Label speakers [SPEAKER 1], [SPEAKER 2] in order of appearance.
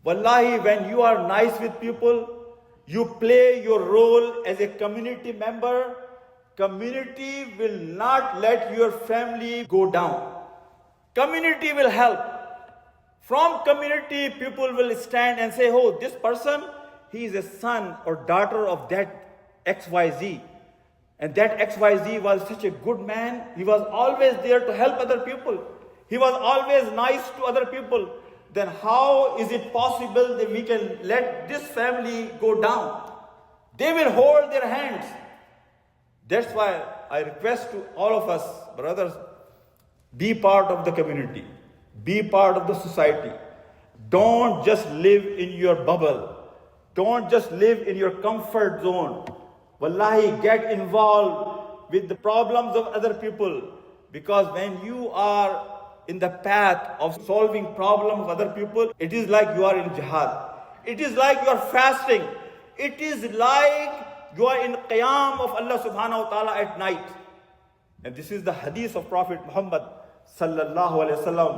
[SPEAKER 1] Wallahi, when you are nice with people, you play your role as a community member, community will not let your family go down. Community will help. From community, people will stand and say, oh, this person, he is a son or daughter of that XYZ. And that XYZ was such a good man. He was always there to help other people. He was always nice to other people. Then how is it possible that we can let this family go down? They will hold their hands. That's why I request to all of us, brothers, be part of the community. Be part of the society. Don't just live in your bubble. Don't just live in your comfort zone. Wallahi, get involved with the problems of other people. Because when you are in the path of solving problems of other people, it is like you are in jihad. It is like you are fasting. It is like you are in qiyam of Allah subhanahu wa ta'ala at night. And this is the hadith of Prophet Muhammad sallallahu alaihi wasallam.